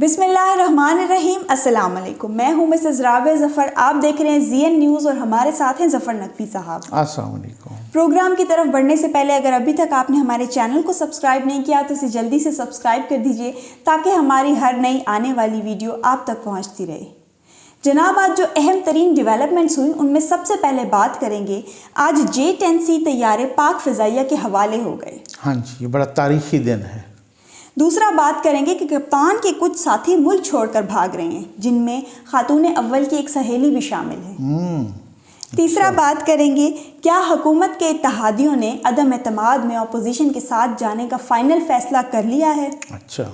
बिस्मिल्लाहिर्रहमानिर्रहीम। अस्सलाम वालेकुम। मैं हूं मिसेस राबिया ज़फ़र। आप देख रहे हैं ZN न्यूज़ और हमारे साथ हैं ज़फ़र नकवी साहब। अस्सलाम वालेकुम। प्रोग्राम की तरफ बढ़ने से पहले अगर अभी तक आपने हमारे चैनल को सब्सक्राइब नहीं किया तो इसे जल्दी से सब्सक्राइब कर दीजिए ताकि हमारी हर नई आने वाली वीडियो आप तक पहुँचती रहे। जनाब, आज जो अहम तरीन डेवलपमेंट्स हुई उनमें सबसे पहले बात करेंगे। आज J-10C तैयारे पाक फ़िज़ाइया के हवाले हो गए। हाँ जी, ये बड़ा तारीखी दिन है। दूसरा बात करेंगे कि कप्तान के कुछ साथी मुल्क छोड़कर भाग रहे हैं, जिनमें खातून अव्वल की एक सहेली भी शामिल है। तीसरा बात करेंगे, क्या हुकूमत के इत्तेहादियों ने अदम एतमाद में अपोजिशन के साथ जाने का फाइनल फैसला कर लिया है। अच्छा।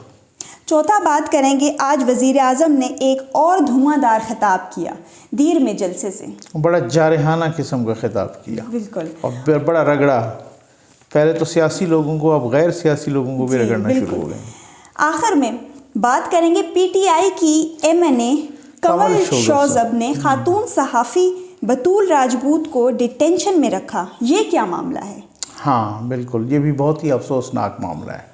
चौथा बात करेंगे, आज वज़ीर आज़म ने एक और धुआंधार खिताब किया दीर में जलसे से। बड़ा जारहाना किस्म का खिताब किया। बिल्कुल। और बड़ा रगड़ा। पहले तो सियासी लोगों को, अब गैर सियासी लोगों को भी रगड़ना शुरू हो गए। आखिर में बात करेंगे, PTI की MNA कमल शौजब ने खातून सहाफ़ी बतूल राजपूत को डिटेंशन में रखा। ये क्या मामला है? हाँ बिल्कुल, ये भी बहुत ही अफसोसनाक मामला है।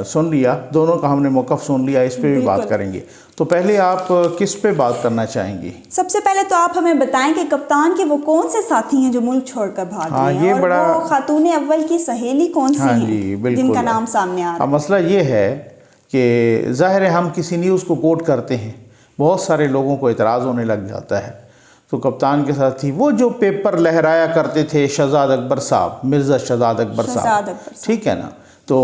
सुन लिया, दोनों का हमने मौक़िफ़ सुन लिया, इस पे भी बात करेंगे। तो पहले आप किस पे बात करना चाहेंगी? सबसे पहले तो आप हमें बताएं कि कप्तान के वो कौन से साथी हैं जो मुल्क छोड़कर भाग रहे हैं, और बड़ा वो खातून अव्वल की सहेली कौन सी हैं जिनका नाम सामने आ रहा है? अब मसला ये है कि ज़ाहिर है हम किसी न्यूज़ को कोट करते हैं, बहुत सारे लोगों को एतराज़ होने लग जाता है। तो कप्तान के साथ ही वो जो पेपर लहराया करते थे शहजाद अकबर साहब, मिर्ज़ा शहजाद अकबर साहब, ठीक है ना। तो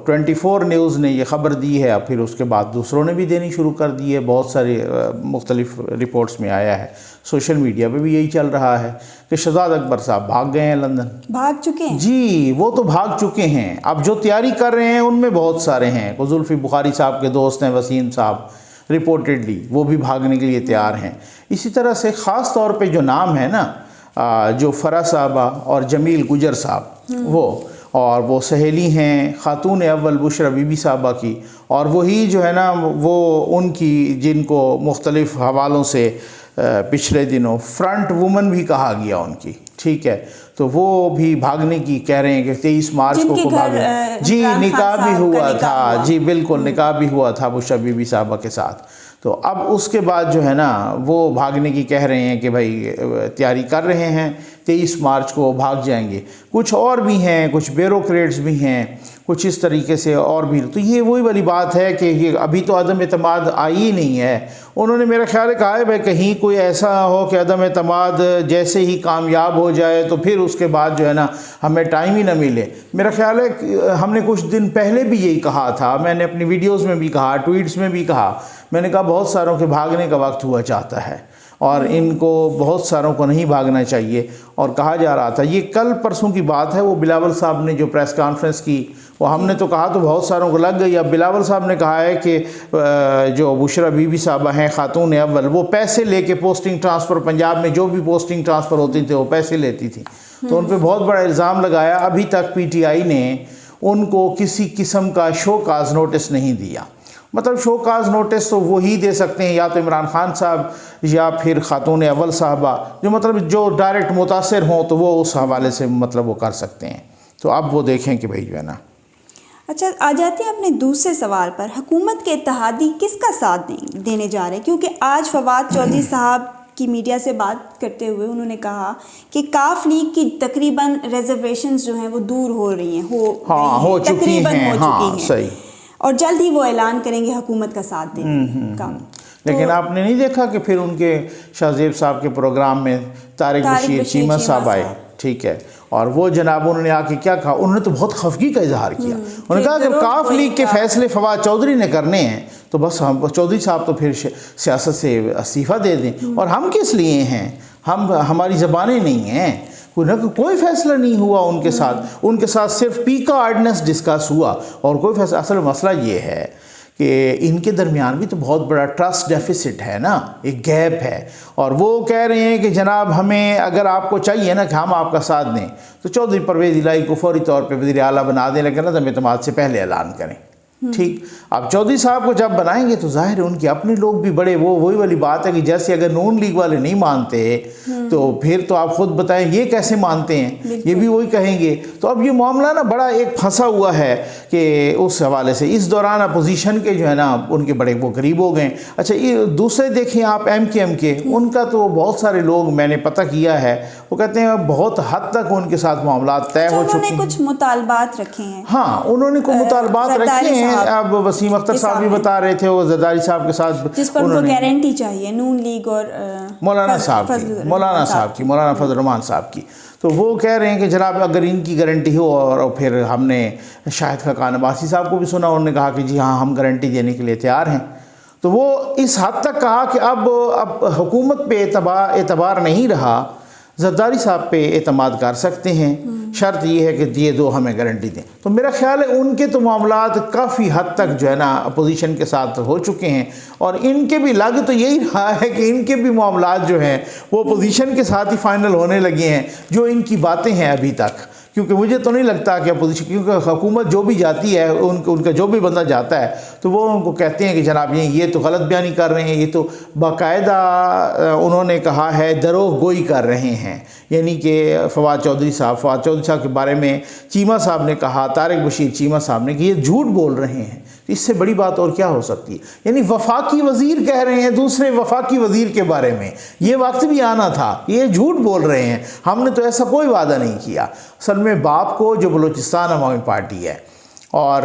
24 न्यूज़ ने ये ख़बर दी है, फिर उसके बाद दूसरों ने भी देनी शुरू कर दी है। बहुत सारी मुख्तलिफ रिपोर्ट्स में आया है, सोशल मीडिया पे भी यही चल रहा है कि शहजाद अकबर साहब भाग गए हैं लंदन। भाग चुके हैं जी, वो तो भाग चुके हैं। अब जो तैयारी कर रहे हैं उनमें बहुत सारे हैं। जुल्फ़ी बुखारी साहब के दोस्त हैं वसीम साहब, रिपोर्टेडली वो भी भागने के लिए तैयार हैं। इसी तरह से ख़ास तौर पे जो नाम है ना, जो फ़रा साहबा और जमील गुजर साहब, वो सहेली हैं खातून अव्वल बुशरा बीबी साहबा की, और वही जो है ना वो उनकी जिनको मुख्तलिफ़ हवालों से पिछले दिनों फ्रंट वुमन भी कहा गया उनकी, ठीक है। तो वो भी भागने की कह रहे हैं कि 23 मार्च को भागे। जी, निकाह भी हुआ था। जी बिल्कुल, निकाह भी हुआ था बुशरा बीबी साहबा के साथ। तो अब उसके बाद जो है ना वो भागने की कह रहे हैं कि भाई तैयारी कर रहे हैं, 23 मार्च को भाग जाएंगे। कुछ और भी हैं, कुछ ब्यूरोक्रेट्स भी हैं, कुछ इस तरीके से और भी। तो ये वही वाली बात है कि ये अभी तो अदम एतमाद आई ही नहीं है। उन्होंने मेरा ख्याल है कहा है भाई कहीं कोई ऐसा हो कि अदम एतमाद जैसे ही कामयाब हो जाए तो फिर उसके बाद जो है ना हमें टाइम ही ना मिले। मेरा ख्याल है हमने कुछ दिन पहले भी यही कहा था, मैंने अपनी वीडियोस में भी कहा, ट्वीट्स में भी कहा। मैंने कहा बहुत सारों के भागने का वक्त हुआ चाहता है और इनको बहुत सारों को नहीं भागना चाहिए। और कहा जा रहा था, ये कल परसों की बात है, वो बिलावल साहब ने जो प्रेस कॉन्फ्रेंस की, वो हमने तो कहा तो बहुत सारों को लग गई। अब बिलावल साहब ने कहा है कि जो बुशरा बीबी साहबा हैं खातून अव्वल, वो पैसे लेके पोस्टिंग ट्रांसफ़र, पंजाब में जो भी पोस्टिंग ट्रांसफ़र होती थी वो पैसे लेती थी। तो उन पर बहुत बड़ा इल्ज़ाम लगाया। अभी तक PTI ने उनको किसी किस्म का शोकाज नोटिस नहीं दिया। मतलब शोकाज नोटिस तो वही दे सकते हैं या तो इमरान खान साहब या फिर खातून अव्वल साहबा, जो मतलब जो डायरेक्ट मुतासिर हों तो वो उस हवाले से मतलब वो कर सकते हैं। तो अब वो देखें कि भाई जो है ना। अच्छा, आ जाते हैं अपने दूसरे सवाल पर। हुकूमत के इत्तेहादी किसका साथ देने जा रहे हैं? क्योंकि आज फवाद चौधरी साहब की मीडिया से बात करते हुए उन्होंने कहा कि काफ लीग की तकरीबन रिजर्वेशंस जो हैं वो दूर हो रही हैं, हो चुकी हैं, सही। और जल्द ही वो ऐलान करेंगे हुकूमत का साथ देने का। लेकिन आपने नहीं देखा कि फिर उनके शाहजेब साहब के प्रोग्राम में तारिक बशीर चीमा साहब आए, ठीक है। और वो जनाब उन्होंने आके क्या कहा, उन्होंने तो बहुत खफगी का इजहार किया। उन्होंने कहा कि काफ लीग के फैसले फवाद चौधरी ने करने हैं तो बस हम चौधरी साहब तो फिर सियासत से इस्तीफ़ा दे दें। और हम किस लिए हैं, हमारी ज़बानें नहीं हैं, कोई फैसला नहीं हुआ उनके साथ सिर्फ पीका ऑर्डिनेंस डिस्कस हुआ और कोई फैसला। असल मसला ये है कि इनके दरमियान भी तो बहुत बड़ा ट्रस्ट डेफिसिट है ना, एक गैप है। और वो कह रहे हैं कि जनाब हमें अगर आपको चाहिए ना कि हम आपका साथ दें तो चौधरी परवेज़ इलाही को फौरी तौर पे वज़ीर आला बना दें, लेकिन अदम एतमाद से पहले ऐलान करें। ठीक। अब चौधरी साहब को जब बनाएंगे तो जाहिर है उनके अपने लोग भी बड़े, वो वही वाली बात है कि जैसे अगर नून लीग वाले नहीं मानते तो फिर तो आप खुद बताएं ये कैसे मानते हैं, ये भी वही कहेंगे। तो अब ये मामला ना बड़ा एक फंसा हुआ है कि उस हवाले से इस दौरान अपोजिशन के जो है ना उनके बड़े वो करीब हो गए। अच्छा, ये दूसरे देखें आप MKM के, उनका तो बहुत सारे लोग मैंने पता किया है वो कहते हैं बहुत हद तक उनके साथ मामला तय हो चुके हैं। कुछ मुतालबात रखे हैं। हाँ, उन्होंने कुछ मुतालबात रखे हैं। अब वसीम अख्तर साहब भी बता रहे थे वो जरदारी साहब के साथ, जिस पर उनको गारंटी चाहिए नून लीग और मौलाना फजल रहमान साहब की। तो वो कह रहे हैं कि जनाब अगर इनकी गारंटी हो, और फिर हमने शाहिद खान अब्बासी साहब को भी सुना, उन्होंने कहा कि जी हाँ हम गारंटी देने के लिए तैयार हैं। तो वो इस हद तक कहा कि अब हुकूमत पे एतबार नहीं रहा, जरदारी साहब पे एतमाद कर सकते हैं, शर्त ये है कि ये दो हमें गारंटी दें। तो मेरा ख्याल है उनके तो मामलात काफ़ी हद तक जो है ना अपोजिशन के साथ हो चुके हैं, और इनके भी लग तो यही रहा है कि इनके भी मामलात जो हैं वो अपोजिशन के साथ ही फाइनल होने लगे हैं, जो इनकी बातें हैं अभी तक। क्योंकि मुझे तो नहीं लगता कि अपोजिशन, क्योंकि हुकूमत जो भी जाती है उनका जो भी बंदा जाता है तो वो उनको कहते हैं कि जनाब ये तो गलत बयानी कर रहे हैं, ये तो बाकायदा उन्होंने कहा है दरोह गोई कर रहे हैं। यानी कि फवाद चौधरी साहब के बारे में चीमा साहब ने कहा, तारिक बशीर चीमा साहब ने, कि ये झूठ बोल रहे हैं। इससे बड़ी बात और क्या हो सकती है। यानी वफाकी वज़ीर कह रहे हैं दूसरे वफाकी वज़ीर के बारे में, ये वक्त भी आना था, ये झूठ बोल रहे हैं, हमने तो ऐसा कोई वादा नहीं किया। असल में बाप को जो बलूचिस्तान अवामी पार्टी है और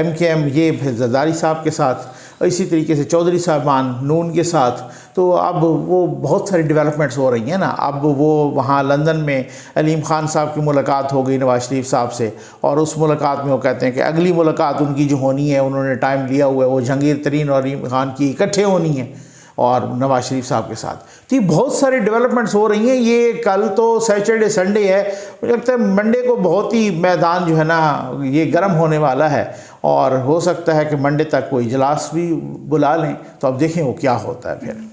MKM ये जरदारी साहब के साथ, इसी तरीके से चौधरी साहबान नून के साथ, तो अब वो बहुत सारी डेवलपमेंट्स हो रही हैं ना। अब वो वहाँ लंदन में अलीम ख़ान साहब की मुलाकात हो गई नवाज शरीफ साहब से, और उस मुलाकात में वो कहते हैं कि अगली मुलाकात उनकी जो होनी है, उन्होंने टाइम लिया हुआ है, वो जहांगीर तरीन और अलीम ख़ान की इकट्ठे होनी है और नवाज शरीफ साहब के साथ। तो ये बहुत सारी डेवलपमेंट्स हो रही हैं। ये कल तो सैटरडे संडे है, मुझे लगता है मंडे को बहुत ही मैदान जो है ना ये गर्म होने वाला है, और हो सकता है कि मंडे तक कोई इजलास भी बुला लें। तो अब देखें वो क्या होता है फिर।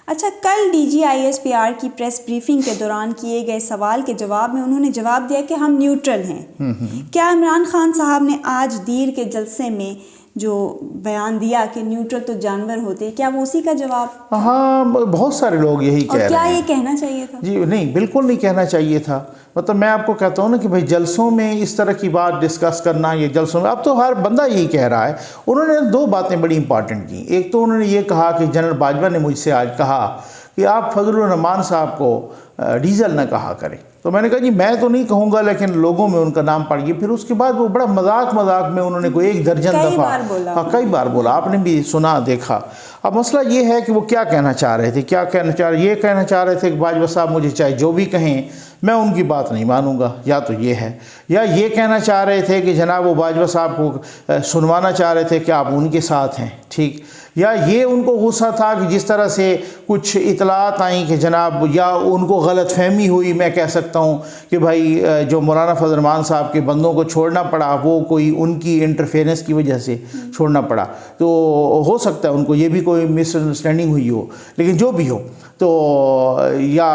अच्छा, कल DGISPR की प्रेस ब्रीफिंग के दौरान किए गए सवाल के जवाब में उन्होंने जवाब दिया कि हम न्यूट्रल हैं। क्या इमरान खान साहब ने आज दीर के जलसे में जो बयान दिया कि न्यूट्रल तो जानवर होते हैं, क्या वो उसी का जवाब? हाँ, बहुत सारे लोग यही कह रहे हैं। क्या ये कहना चाहिए था? जी नहीं, बिल्कुल नहीं कहना चाहिए था। मतलब मैं आपको कहता हूँ ना कि भाई जलसों में इस तरह की बात डिस्कस करना, ये जलसों में अब तो हर बंदा यही कह रहा है। उन्होंने दो बातें बड़ी इंपॉर्टेंट की। एक तो उन्होंने ये कहा कि जनरल बाजवा ने मुझसे आज कहा कि आप फजलुर रहमान साहब को डीजल न कहा करें। तो मैंने कहा जी मैं तो नहीं कहूँगा, लेकिन लोगों में उनका नाम पड़ गया। फिर उसके बाद वो बड़ा मजाक में उन्होंने कोई 1 दर्जन दफ़ा कई बार बोला, आपने भी सुना देखा। अब मसला ये है कि वो क्या कहना चाह रहे थे, ये कहना चाह रहे थे कि बाजवा साहब मुझे चाहे जो भी कहें मैं उनकी बात नहीं मानूंगा, या तो ये है, या ये कहना चाह रहे थे कि जनाब वो बाजवा साहब को सुनवाना चाह रहे थे कि आप उनके साथ हैं, ठीक, या ये उनको गुस्सा था कि जिस तरह से कुछ इतलात आई कि जनाब, या उनको गलतफहमी हुई, मैं कह सकता हूँ कि भाई जो मौलाना फजल रहमान साहब के बंदों को छोड़ना पड़ा वो कोई उनकी इंटरफेरेंस की वजह से छोड़ना पड़ा। तो हो सकता है उनको ये भी कोई मिसअंडरस्टैंडिंग हुई हो, लेकिन जो भी हो तो या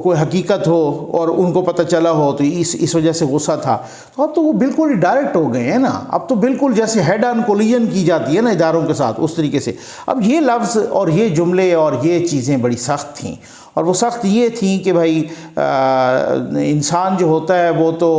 कोई हकीकत हो और उनको पता चला हो तो इस वजह से गुस्सा था। तो अब तो वो बिल्कुल ही डायरेक्ट हो गए हैं ना। अब तो बिल्कुल जैसे हेड ऑन कोलिजन की जाती है ना इदारों के साथ, उस तरीके से। अब ये लफ्ज़ और ये जुमले और ये चीज़ें बड़ी सख्त थीं, और वो सख्त ये थी कि भाई इंसान जो होता है वो तो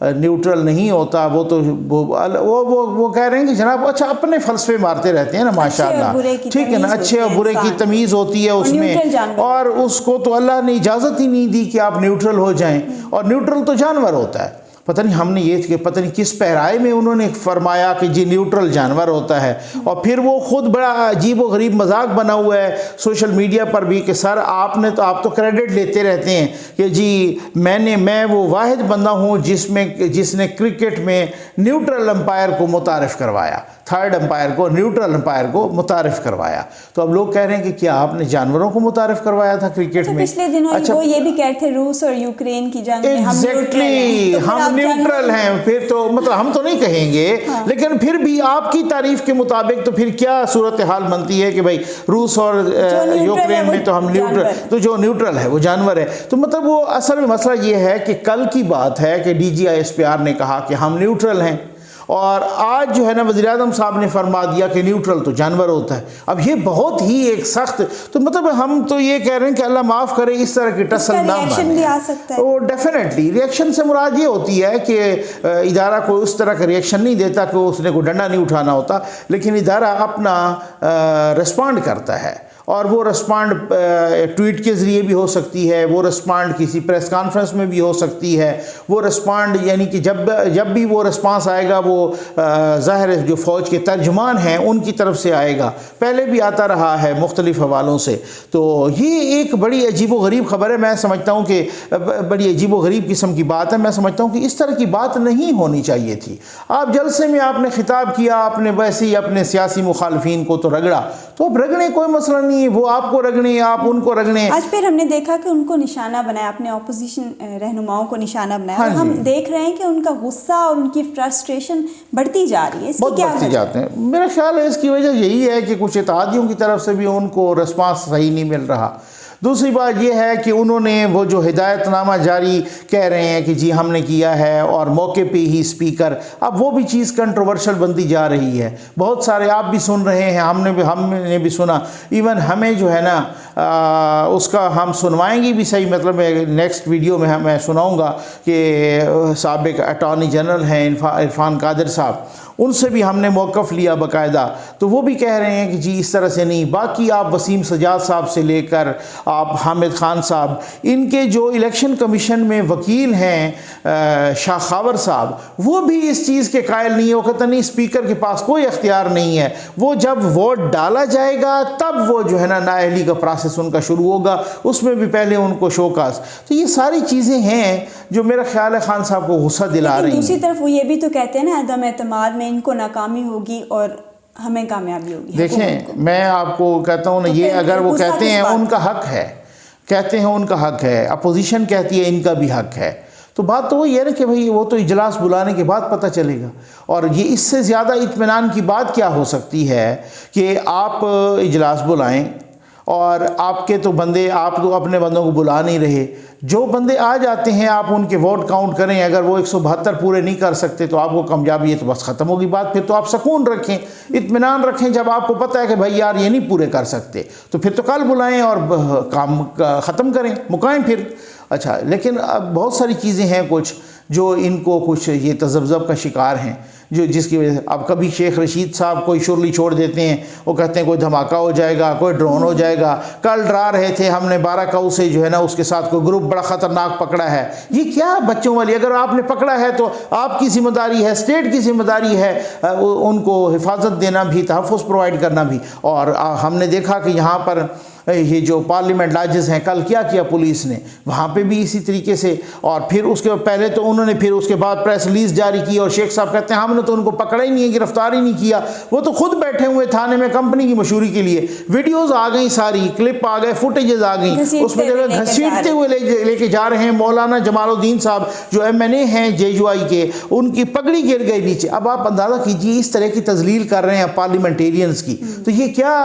न्यूट्रल नहीं होता, वो तो वो कह रहे हैं कि जनाब अच्छा अपने फलसफे मारते रहते हैं ना माशाअल्लाह, ठीक है ना, अच्छे और बुरे की तमीज़ होती है उसमें, और उसको तो अल्लाह ने इजाज़त ही नहीं दी कि आप न्यूट्रल हो जाएं, और न्यूट्रल तो जानवर होता है। पता नहीं हमने ये कि पता नहीं किस पैराए में उन्होंने फरमाया कि जी न्यूट्रल जानवर होता है, और फिर वो खुद बड़ा अजीब व गरीब मजाक बना हुआ है सोशल मीडिया पर भी कि सर आप तो क्रेडिट लेते रहते हैं कि जी मैं वो वाहिद बंदा हूँ जिसने क्रिकेट में न्यूट्रल अंपायर को मुतारिफ़ करवाया, थर्ड अंपायर को, न्यूट्रल अंपायर को मुतारिफ़ करवाया। तो अब लोग कह रहे हैं कि क्या आपने जानवरों को मुतारिफ़ करवाया था क्रिकेट में? पिछले दिनों वो ये भी कहते थे रूस और यूक्रेन की जंग में हम न्यूट्रल हैं, फिर तो मतलब हम तो नहीं कहेंगे, लेकिन फिर भी आपकी तारीफ के मुताबिक तो फिर क्या सूरत हाल बनती है कि भाई रूस और यूक्रेन में तो हम न्यूट्रल, तो जो न्यूट्रल है वो जानवर है। तो मतलब वो असल में मसला ये है कि कल की बात है कि DGISPR ने कहा कि हम न्यूट्रल हैं, और आज जो है ना वज़ीर-ए-आज़म साहब ने फरमा दिया कि न्यूट्रल तो जानवर होता है। अब ये बहुत ही एक सख्त, तो मतलब हम तो ये कह रहे हैं कि अल्लाह माफ़ करे इस तरह की टसल ना रिएक्शन भी आ सकता है। तो डेफिनेटली रिएक्शन से मुराद ये होती है कि इदारा कोई उस तरह का रिएक्शन नहीं देता कि उसने कोई डंडा नहीं उठाना होता, लेकिन इदारा अपना रिस्पॉन्ड करता है। और वो रिस्पॉन्ड ट्वीट के ज़रिए भी हो सकती है, वो रिस्पॉन्ड किसी प्रेस कॉन्फ्रेंस में भी हो सकती है, वो रिस्पॉन्ड यानी कि जब भी वो रिस्पांस आएगा वो ज़ाहिर है जो फ़ौज के तर्जुमान हैं उनकी तरफ से आएगा, पहले भी आता रहा है मुख्तलिफ़ हवालों से। तो ये एक बड़ी अजीब व गरीब ख़बर है। मैं समझता हूँ कि बड़ी अजीब व गरीब किस्म की बात है। मैं समझता हूँ कि इस तरह की बात नहीं होनी चाहिए थी। आप जलसे में आपने खिताब किया, आपने वैसे ही अपने सियासी मुखालफिन को तो रगड़ा, तो अब रगड़े कोई मसला नहीं, वो आपको रगड़े आप उनको रगड़े। आज फिर हमने देखा कि उनको निशाना बनाया, अपने ऑपोजिशन रहनुमाओं को निशाना बनाया। हाँ, हम देख रहे हैं कि उनका गुस्सा और उनकी फ्रस्ट्रेशन बढ़ती जा रही है। बहुत बढ़ती जाते हैं। मेरा ख्याल है इसकी वजह यही है कि कुछ इत्तेहादियों की तरफ से भी उनको रिस्पांस सही नहीं मिल रहा। दूसरी बात यह है कि उन्होंने वो जो हिदायतनामा जारी कह रहे हैं कि जी हमने किया है और मौके पे ही स्पीकर, अब वो भी चीज़ कंट्रोवर्शियल बनती जा रही है। बहुत सारे आप भी सुन रहे हैं, हमने भी सुना, इवन हमें जो है ना उसका हम सुनवाएंगे भी सही, मतलब नेक्स्ट वीडियो में मैं सुनाऊंगा कि साबिक अटॉर्नी जनरल हैं इरफान कादिर साहब, उनसे भी हमने मौक़िफ़ लिया बाकायदा, तो वो भी कह रहे हैं कि जी इस तरह से नहीं। बाकी आप वसीम सजाद साहब से लेकर आप हामिद ख़ान साहब, इनके जो इलेक्शन कमीशन में वकील हैं शाह खावर साहब, वो भी इस चीज़ के कायल नहीं है। वो कहते नहीं स्पीकर के पास कोई अख्तियार नहीं है, वो जब वोट डाला जाएगा तब वो जो है ना नाअहली का प्रोसेस उनका शुरू होगा, उसमें भी पहले उनको शोकास। तो ये सारी चीज़ें हैं जो मेरा ख्याल है खान साहब को गुस्सा दिला रही हैं। दूसरी तरफ वो ये भी तो कहते हैं ना, अदम एतमाद में इनको नाकामी होगी और हमें कामयाबी होगी। देखें मैं आपको कहता हूँ ना, ये अगर वो कहते हैं उनका हक है, कहते हैं उनका हक है, अपोजिशन कहती है इनका भी हक है, तो बात तो वही है ना कि भाई वो तो इजलास बुलाने के बाद पता चलेगा। और ये इससे ज़्यादा इत्मीनान की बात क्या हो सकती है कि आप इजलास बुलाएं और आपके तो बंदे, आप तो अपने बंदों को बुला नहीं रहे, जो बंदे आ जाते हैं आप उनके वोट काउंट करें, अगर वो 172 पूरे नहीं कर सकते तो आपको कामयाबी है, तो बस ख़त्म होगी बात। फिर तो आप सुकून रखें, इत्मीनान रखें। जब आपको पता है कि भाई यार ये नहीं पूरे कर सकते तो फिर तो कल बुलाएं और काम ख़त्म करें, मुकाएं फिर। अच्छा, लेकिन अब बहुत सारी चीज़ें हैं कुछ जो इनको कुछ ये तज़ब्ज़ब का शिकार हैं, जो जिसकी वजह से अब कभी शेख रशीद साहब कोई शुरली छोड़ देते हैं, वो कहते हैं कोई धमाका हो जाएगा, कोई ड्रोन हो जाएगा। कल डरा रहे थे हमने 12 काऊ से जो है ना उसके साथ कोई ग्रुप बड़ा ख़तरनाक पकड़ा है। ये क्या बच्चों वाली, अगर आपने पकड़ा है तो आपकी ज़िम्मेदारी है, स्टेट की ज़िम्मेदारी है उनको हिफाजत देना भी, तहफ़्फ़ुज़ प्रोवाइड करना भी। और हमने देखा कि यहाँ पर ये जो पार्लियामेंट लॉजेस हैं, कल क्या किया पुलिस ने, वहाँ पे भी इसी तरीके से। और फिर उसके पहले तो उन्होंने फिर उसके बाद प्रेस रिलीज़ जारी की और शेख साहब कहते हैं हमने तो उनको पकड़ा ही नहीं है, गिरफ्तार ही नहीं किया, वो तो खुद बैठे हुए थाने में कंपनी की मशहूरी के लिए। वीडियोज़ आ गई, सारी क्लिप आ गए, फुटेजेस आ गई, उसमें जगह घसीटते हुए लेके जा रहे हैं। मौलाना जमालुद्दीन साहब जो MNA हैं JUI के, उनकी पगड़ी गिर गई नीचे। अब आप अंदाज़ा कीजिए इस तरह की तजलील कर रहे हैं पार्लियामेंटेरियंस की, तो ये क्या,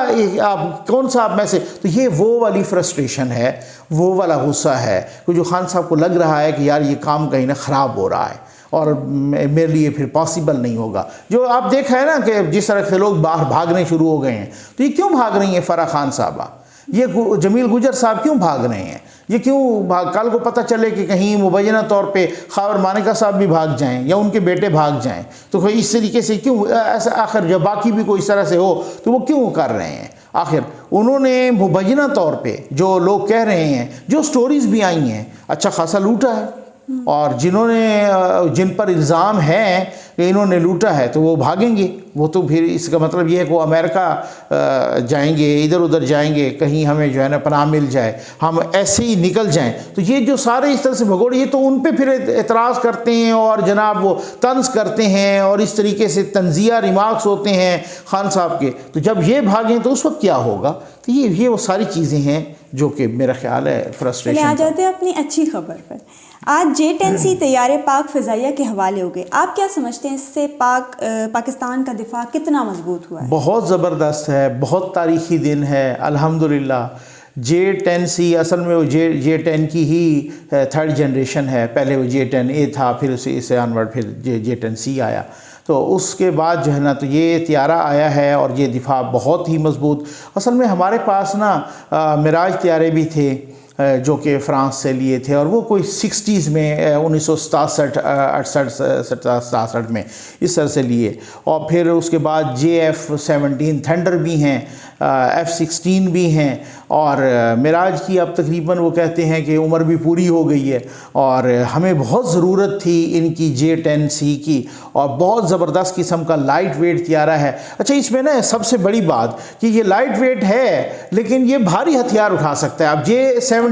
आप कौन सा आप में से, तो ये वो वाली फ्रस्ट्रेशन है, वो वाला गुस्सा है कि जो खान साहब को लग रहा है कि यार ये काम कहीं ना ख़राब हो रहा है और मेरे लिए फिर पॉसिबल नहीं होगा। जो आप देखा है ना कि जिस तरह से लोग बाहर भागने शुरू हो गए हैं, तो ये क्यों भाग रही हैं फराह खान साहबा, ये जमील गुजर साहब क्यों भाग रहे हैं, ये क्यों भाग, कल को पता चले कि कहीं मुबैना तौर पे खावर मानिका साहब भी भाग जाएं या उनके बेटे भाग जाएं, तो कोई इस तरीके से क्यों ऐसा, आखिर जब बाकी भी कोई इस तरह से हो तो वो क्यों कर रहे हैं। आखिर उन्होंने मुबैना तौर पे जो लोग कह रहे हैं, जो स्टोरीज़ भी आई हैं, अच्छा खासा लूटा है, और जिन पर इल्ज़ाम है कि इन्होंने लूटा है तो वो भागेंगे, वो तो फिर इसका मतलब ये है कि वो अमेरिका जाएंगे, इधर उधर जाएंगे, कहीं हमें जो है ना पनाह मिल जाए, हम ऐसे ही निकल जाएं। तो ये जो सारे इस तरह से भगोड़े, ये तो उन पे फिर एतराज़ करते हैं और जनाब वो तंज करते हैं और इस तरीके से तंजिया रिमार्क्स होते हैं खान साहब के। तो जब ये भागें तो उस वक्त क्या होगा। तो ये वो सारी चीज़ें हैं जो कि मेरा ख्याल है फ्रस्ट्रेशन। आ जाते हैं अपनी अच्छी खबर पर। आज J-10C तैयारे पाक फ़िज़ाइया के हवाले हो गए। आप क्या समझते हैं, इससे पाकिस्तान का दिफा कितना मजबूत हुआ है? बहुत ज़बरदस्त है, बहुत तारीख़ी दिन है अल्हम्दुलिल्लाह। J-10C असल में वो J-10 की ही 3rd जनरेशन है। पहले वो J-10A था, फिर इससे ऑनवर्ड फिर J-10C आया। तो उसके बाद जो है ना तो ये त्यारा आया है और ये दिफा बहुत ही मजबूत। असल में हमारे पास ना मिराज त्यारे भी थे जो कि फ़्रांस से लिए थे और वो कोई 60s में 1967 67 में इस तरह से लिए। और फिर उसके बाद JF-17 थंडर भी हैं, F-16 भी हैं और मिराज की अब तकरीबन वो कहते हैं कि उम्र भी पूरी हो गई है और हमें बहुत ज़रूरत थी इनकी J-10C की और बहुत ज़बरदस्त किस्म का लाइट वेट त्यारा है। अच्छा, इसमें ना सबसे बड़ी बात कि ये लाइट वेट है लेकिन ये भारी हथियार उठा सकता है। अब J-17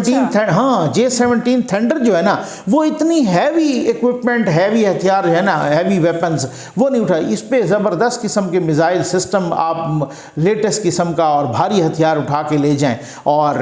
थंडर जो है ना वो इतनी हैवी इक्विपमेंट, हैवी हथियार है ना, हैवी वेपन्स वो नहीं उठा। इस पर ज़बरदस्त किस्म के मिसाइल सिस्टम आप लेटेस्ट किस्म का और भारी हथियार उठा के ले जाएं और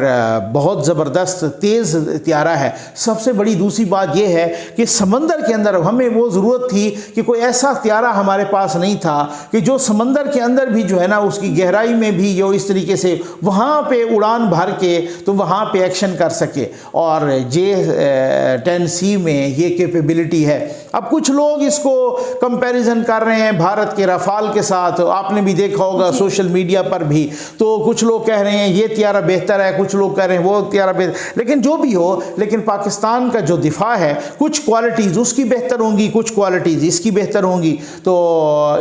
बहुत ज़बरदस्त तेज़ त्यारा है। सबसे बड़ी दूसरी बात यह है कि समंदर के अंदर हमें वो ज़रूरत थी कि कोई ऐसा त्यारा हमारे पास नहीं था कि जो समंदर के अंदर भी जो है ना उसकी गहराई में भी जो इस तरीके से वहाँ पे उड़ान भर के तो वहाँ पे एक्शन कर सके और J-10C में ये कैपेबिलिटी है। अब कुछ लोग इसको कंपैरिजन कर रहे हैं भारत के रफाल के साथ, आपने भी देखा होगा सोशल मीडिया पर भी। तो कुछ लोग कह रहे हैं ये त्यारा बेहतर है, कुछ लोग कह रहे हैं वो त्यारा बेहतर, लेकिन जो भी हो, लेकिन पाकिस्तान का जो दिफा है कुछ क्वालिटीज़ उसकी बेहतर होंगी, कुछ क्वालिटीज़ इसकी बेहतर होंगी। तो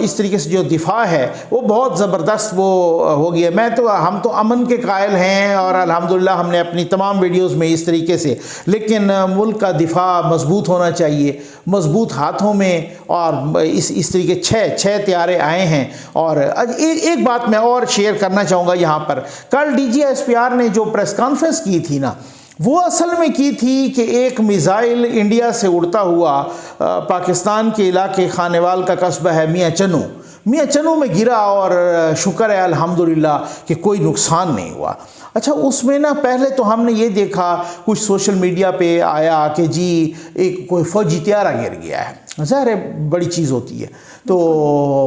इस तरीके से जो दिफा है वो बहुत ज़बरदस्त वो हो गया। हम तो अमन के कायल हैं और अल्हम्दुलिल्लाह हमने अपनी तमाम वीडियोज़ में इस तरीके से, लेकिन मुल्क का दिफा मजबूत होना चाहिए, मजबूत हाथों में। और इस तरीके छः त्यारे आए हैं। और एक बात मैं और शेयर करना चाहूँगा यहाँ पर, कल DGSPR ने जो प्रेस कॉन्फ्रेंस की थी ना वो असल में की थी कि एक मिज़ाइल इंडिया से उड़ता हुआ पाकिस्तान के इलाके खानेवाल का कस्बा है मियाँ चन्नू में गिरा और शुक्र है अल्हम्दुलिल्लाह कि कोई नुकसान नहीं हुआ। अच्छा, उसमें ना पहले तो हमने ये देखा कुछ सोशल मीडिया पे आया कि जी एक कोई फ़ौजी त्यारा गिर गया है, ज़ाहिर है बड़ी चीज़ होती है। तो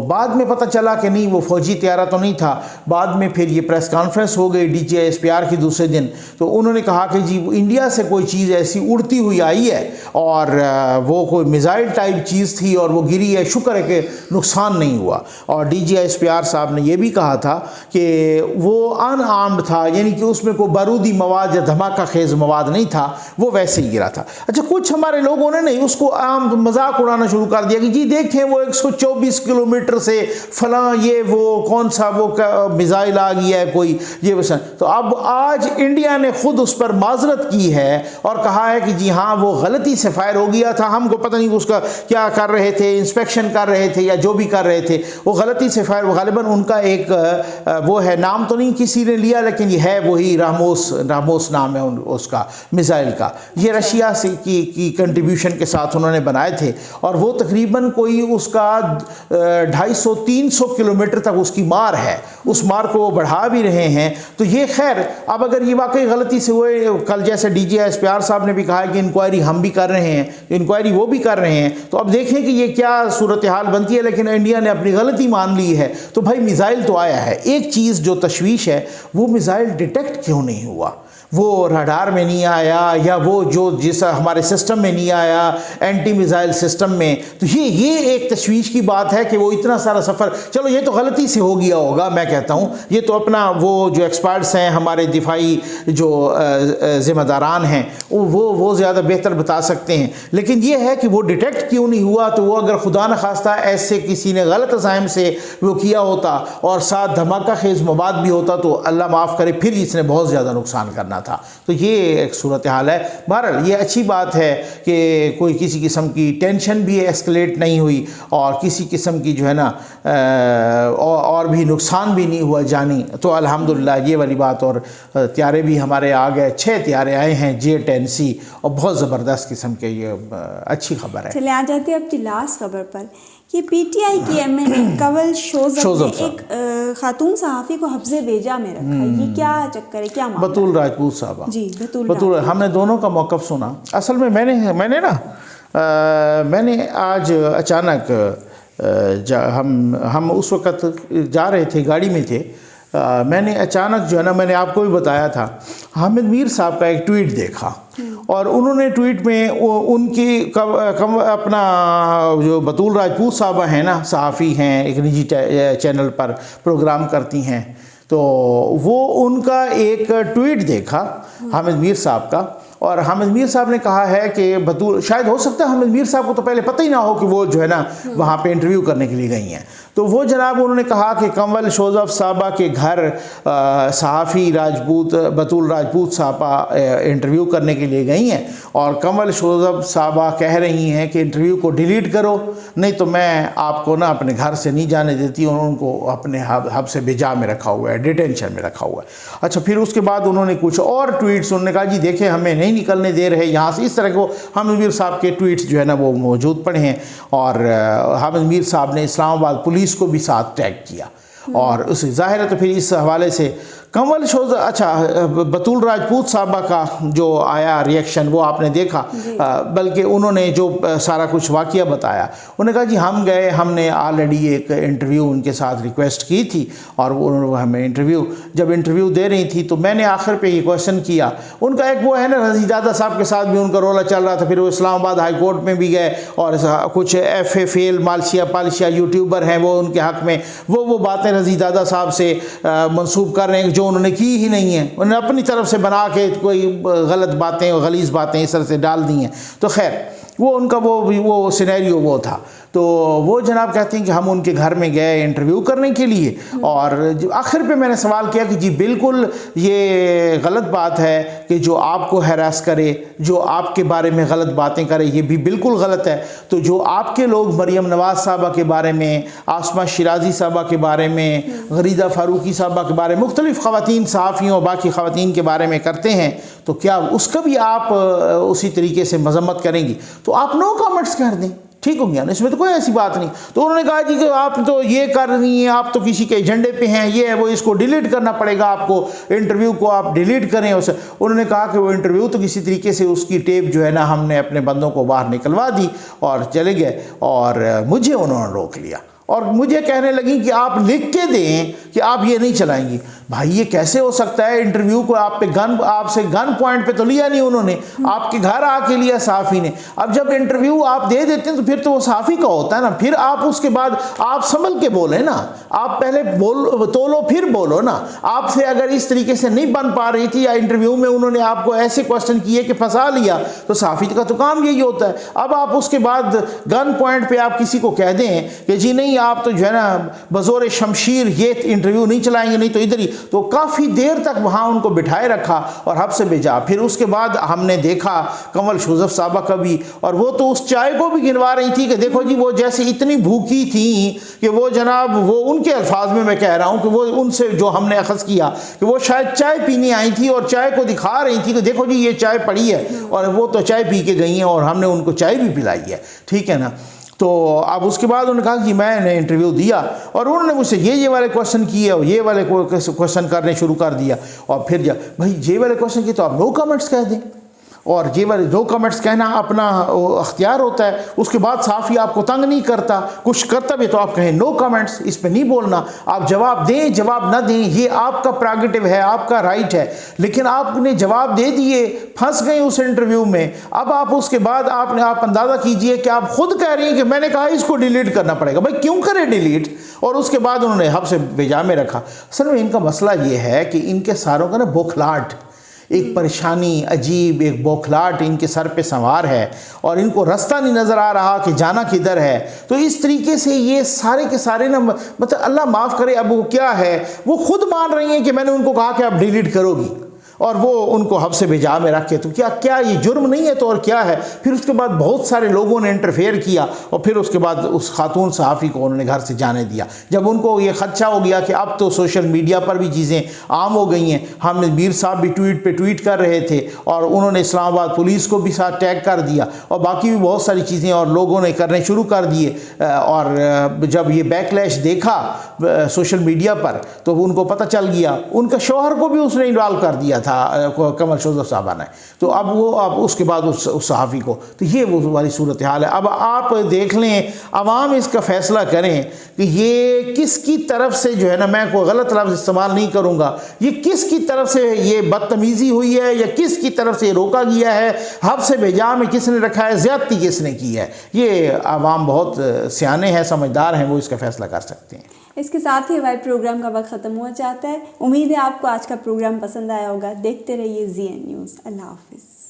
बाद में पता चला कि नहीं वो फ़ौजी त्यारा तो नहीं था। बाद में फिर ये प्रेस कॉन्फ्रेंस हो गई DGSPR की दूसरे दिन, तो उन्होंने कहा कि जी इंडिया से कोई चीज़ ऐसी उड़ती हुई आई है और वो कोई मिज़ाइल टाइप चीज़ थी और वो गिरी है, शुक्र है कि नुकसान नहीं हुआ। और DGSPR साहब ने यह भी कहा था कि वो अनआर्म्ड था, यानी कि उसमें कोई बारूदी मवाद या धमाका खेज़ मवाद नहीं था, वो वैसे ही गिरा था। अच्छा, कुछ हमारे लोगों ने नहीं उसको आम मजाक उड़ाना शुरू कर दिया कि जी देखें वो 124 किलोमीटर से फलां ये वो कौन सा वो मिसाइल आ गया है कोई ये वैसा। तो अब आज इंडिया ने खुद उस पर माजरत की है और कहा है कि जी हाँ वो गलती से फायर हो गया था, हमको पता नहीं उसका क्या कर रहे थे, इंस्पेक्शन कर रहे थे या जो भी कर रहे थे, वो गलती से फायर। गालिबन उनका एक वो है, नाम तो नहीं किसी ने लिया लेकिन ये है वही रामोस नाम है उसका मिसाइल का। ये रशिया से की कंट्रीब्यूशन के साथ उन्होंने बनाए थे और वो तकरीबन कोई उसका 250-300 किलोमीटर तक उसकी मार है, उस मार को वो बढ़ा भी रहे हैं। तो ये खैर अब अगर ये वाकई गलती से हुए, कल जैसे DGSPR साहब ने भी कहा कि इंक्वायरी हम भी कर रहे हैं, इंक्वायरी वो भी कर रहे हैं, तो अब देखें कि ये क्या सूरत हाल बनती है। लेकिन इंडिया ने अपनी गलती मान ली है तो भाई मिसाइल तो आया है। एक चीज़ जो तशवीश है वो मिसाइल डिटेक्ट क्यों नहीं हुआ, वो रडार में नहीं आया या वो जिस हमारे सिस्टम में नहीं आया, एंटी मिसाइल सिस्टम में। तो ये एक तशवीश की बात है कि वो इतना सारा सफ़र, चलो ये तो गलती से हो गया होगा, मैं कहता हूँ ये तो अपना वो जो एक्सपर्ट्स हैं हमारे दिफाई जो ज़िम्मेदारान हैं वो ज़्यादा बेहतर बता सकते हैं। लेकिन ये है कि वो डिटेक्ट क्यों नहीं हुआ। तो वो अगर खुदा न खास्ता ऐसे किसी ने गलत अज़ाइम से वो किया होता और साथ धमाका खेज़ मवाद भी होता तो अल्लाह माफ़ करे फिर इसने बहुत ज़्यादा नुकसान करना था। तो ये एक सूरत हाल है। बहरहाल ये अच्छी बात है कि कोई किसी किस्म की टेंशन भी एस्केलेट नहीं हुई और किसी किस्म की जो है ना और भी नुकसान भी नहीं हुआ जानी। तो अल्हम्दुलिल्लाह ये वाली बात। और त्यारे भी हमारे आ गए, 6 त्यारे आए हैं J-10C और बहुत ज़बरदस्त किस्म के, ये अच्छी खबर है। चले आ जाते हैं अपनी लास्ट खबर पर। ये PTI की MN कंवल शोज़ब ने एक खातून सहाफ़ी को हफ्ज़े बेजा में रखा। ये क्या चक्कर है, क्या मामला? बतूल राजपूत साहबा जी, बतूल हमने दोनों का मौक़िफ़ सुना। असल में मैंने आज अचानक हम उस वक़्त जा रहे थे, गाड़ी में थे, मैंने अचानक जो है ना, मैंने आपको भी बताया था, हामिद मीर साहब का एक ट्वीट देखा और उन्होंने ट्वीट में उनकी अपना जो बतूल राजपूत साहबा हैं ना, सहाफ़ी हैं, एक निजी चैनल पर प्रोग्राम करती हैं, तो वो उनका एक ट्वीट देखा हामिद मीर साहब का, और हामिद मीर साहब ने कहा है कि बतूल, शायद हो सकता है हामिद मीर साहब को तो पहले पता ही ना हो कि वो जो है ना वहाँ पे इंटरव्यू करने के लिए गई हैं। तो वो जनाब उन्होंने कहा कि कंवल शोज़फ साहबा के घर सहाफ़ी राजपूत बतूल राजपूत साहबा इंटरव्यू करने के लिए गई हैं, और कंवल शोज़फ साहबा कह रही हैं कि इंटरव्यू को डिलीट करो, नहीं तो मैं आपको ना अपने घर से नहीं जाने देती। उनको अपने हब से बेजा में रखा हुआ है, डिटेंशन में रखा हुआ है। अच्छा, फिर उसके बाद उन्होंने कुछ और ट्वीट्स, उन्होंने कहा जी देखें हमें नहीं निकलने दे रहे यहाँ से, इस तरह के वो हामिद मीर साहब के ट्वीट्स जो है ना वो मौजूद पड़े हैं। और हामिद मीर साहब ने इस्लामाबाद पुलिस को भी साथ टैग किया, और उस ज़ाहिर है तो फिर इस हवाले से कंवल शोज़, अच्छा बतूल राजपूत साहबा का जो आया रिएक्शन वो आपने देखा, बल्कि उन्होंने जो सारा कुछ वाक़या बताया, उन्होंने कहा जी हम गए, हमने ऑलरेडी एक इंटरव्यू उनके साथ रिक्वेस्ट की थी, और वो हमें जब इंटरव्यू दे रही थी तो मैंने आखिर पे ये क्वेश्चन किया। उनका एक वो है ना, रज़ीज़ादा साहब के साथ भी उनका रोला चल रहा था, फिर वो इस्लामाबाद हाई कोर्ट में भी गए, और कुछ FFL मालशिया पालशिया यूट्यूबर हैं वो उनके हक़ में वो बातें रज़ीज़ादा साहब से मंसूब कर रहे हैं जो उन्होंने की ही नहीं है, उन्होंने अपनी तरफ से बना के कोई गलत बातें और गलीज़ बातें इस तरह से डाल दी हैं। तो खैर वो उनका वो सिनेरियो वो था। तो वो जनाब कहते हैं कि हम उनके घर में गए इंटरव्यू करने के लिए, और आखिर पे मैंने सवाल किया कि जी बिल्कुल ये गलत बात है कि जो आपको हैरास करे, जो आपके बारे में गलत बातें करे, ये भी बिल्कुल गलत है। तो जो आपके लोग मरियम नवाज़ साहबा के बारे में, आसमा शिराजी साहबा के बारे में, गरीदा फारूकी साहबा के बारे में, मुख्तलिफ़ ख़वातीन सहाफ़ियों और बाकी ख़वातीन के बारे में करते हैं, तो क्या उसका भी आप उसी तरीके से मजम्मत करेंगी? तो आप नो कमेंट्स कर दें, ठीक हो गया ना, इसमें तो कोई ऐसी बात नहीं। तो उन्होंने कहा जी कि आप तो ये कर रही हैं, आप तो किसी के एजेंडे पे हैं, ये है वो, इसको डिलीट करना पड़ेगा आपको, इंटरव्यू को आप डिलीट करें उसे। उन्होंने कहा कि वो इंटरव्यू तो किसी तरीके से उसकी टेप जो है ना हमने अपने बंदों को बाहर निकलवा दी और चले गए, और मुझे उन्होंने रोक लिया और मुझे कहने लगी कि आप लिख के दें कि आप ये नहीं चलाएंगी। भाई ये कैसे हो सकता है? इंटरव्यू को आपसे गन पॉइंट पे तो लिया नहीं उन्होंने, आपके घर आके लिया सहाफ़ी ने। अब जब इंटरव्यू आप दे देते हैं तो फिर तो वो सहाफ़ी का होता है ना, फिर आप उसके बाद आप संभल के बोले ना, आप पहले तोलो फिर बोलो ना। आपसे अगर इस तरीके से नहीं बन पा रही थी या इंटरव्यू में उन्होंने आपको ऐसे क्वेश्चन किए कि फंसा लिया, तो सहाफ़ी का तो काम यही होता है। अब आप उसके बाद गन पॉइंट पे आप किसी को कह दें कि जी नहीं आप तो जो है ना बज़ोर शमशीर ये इंटरव्यू नहीं चलाएंगे, नहीं तो इधर ही। तो काफ़ी देर तक वहाँ उनको बिठाए रखा और हब से भेजा। फिर उसके बाद हमने देखा कंवल शोज़फ साहबा का भी, और वो तो उस चाय को भी गिनवा रही थी कि देखो जी वो जैसे इतनी भूखी थी कि वो जनाब, वो उनके अल्फाज में मैं कह रहा हूँ कि वो उनसे जो हमने अखज़ किया कि वो शायद चाय पीने आई थी और चाय को दिखा रही थी कि देखो जी ये चाय पड़ी है, और वो तो चाय पी के गई हैं और हमने उनको चाय भी पिलाई है, ठीक है ना। तो अब उसके बाद उन्होंने कहा कि मैंने इंटरव्यू दिया और उन्होंने मुझसे ये वाले क्वेश्चन किए और ये वाले क्वेश्चन करने शुरू कर दिया, और फिर भाई ये वाले क्वेश्चन किए तो आप नो कमेंट्स कह दें, और ये वाले दो कमेंट्स कहना अपना अख्तियार होता है। उसके बाद सहाफ़ी आपको तंग नहीं करता, कुछ करता भी तो आप कहें नो कमेंट्स, इस पे नहीं बोलना। आप जवाब दें जवाब ना दें ये आपका प्रेरोगेटिव है, आपका राइट है, लेकिन आपने जवाब दे दिए, फंस गए उस इंटरव्यू में। अब आप उसके बाद आप अंदाज़ा कीजिए कि आप खुद कह रही हैं कि मैंने कहा इसको डिलीट करना पड़ेगा। भाई क्यों करें डिलीट? और उसके बाद उन्होंने हब से बेजा में रखा। असल में इनका मसला ये है कि इनके सारों का ना बौखलाहट, एक परेशानी अजीब, एक बौखलाहट इनके सर पे सवार है और इनको रास्ता नहीं नज़र आ रहा कि जाना किधर है। तो इस तरीके से ये सारे के सारे ना, मतलब अल्लाह माफ़ करे, अब वो क्या है, वो खुद मान रही हैं कि मैंने उनको कहा कि आप डिलीट करोगी, और वो उनको हब से बेजा में रख के, तो क्या ये जुर्म नहीं है तो और क्या है। फिर उसके बाद बहुत सारे लोगों ने इंटरफेयर किया और फिर उसके बाद उस खातून सहाफ़ी को उन्होंने घर से जाने दिया। जब उनको ये खदशा हो गया कि अब तो सोशल मीडिया पर भी चीज़ें आम हो गई हैं, हामिद मीर साहब भी ट्वीट पे ट्वीट कर रहे थे और उन्होंने इस्लामाबाद पुलिस को भी साथ टैग कर दिया और बाकी भी बहुत सारी चीज़ें और लोगों ने करने शुरू कर दिए। और जब ये बैकलैश देखा सोशल मीडिया पर तो उनको पता चल गया, उनका शौहर को भी उसने इन्वॉल्व कर दिया था। था कमल जोसेफ साहबा ने, तो अब वो अब उसके बाद उस सहाफ़ी को, तो ये वो वाली सूरत हाल है। अब आप देख लें, अवाम इसका फ़ैसला करें कि ये किसकी तरफ से जो है ना, मैं कोई गलत लफ्ज़ इस्तेमाल नहीं करूँगा, ये किसकी तरफ से ये बदतमीज़ी हुई है या किसकी तरफ से रोका गया है, हद से बेजा में किसने रखा है, ज़्यादती किसने की है। ये अवाम बहुत सियाने हैं, समझदार हैं, वो इसका फ़ैसला कर सकते हैं। इसके साथ ही हमारे प्रोग्राम का वक्त ख़त्म हो जाता है। उम्मीद है आपको आज का प्रोग्राम पसंद आया होगा। देखते रहिए ZN न्यूज़। अल्लाह हाफिज़।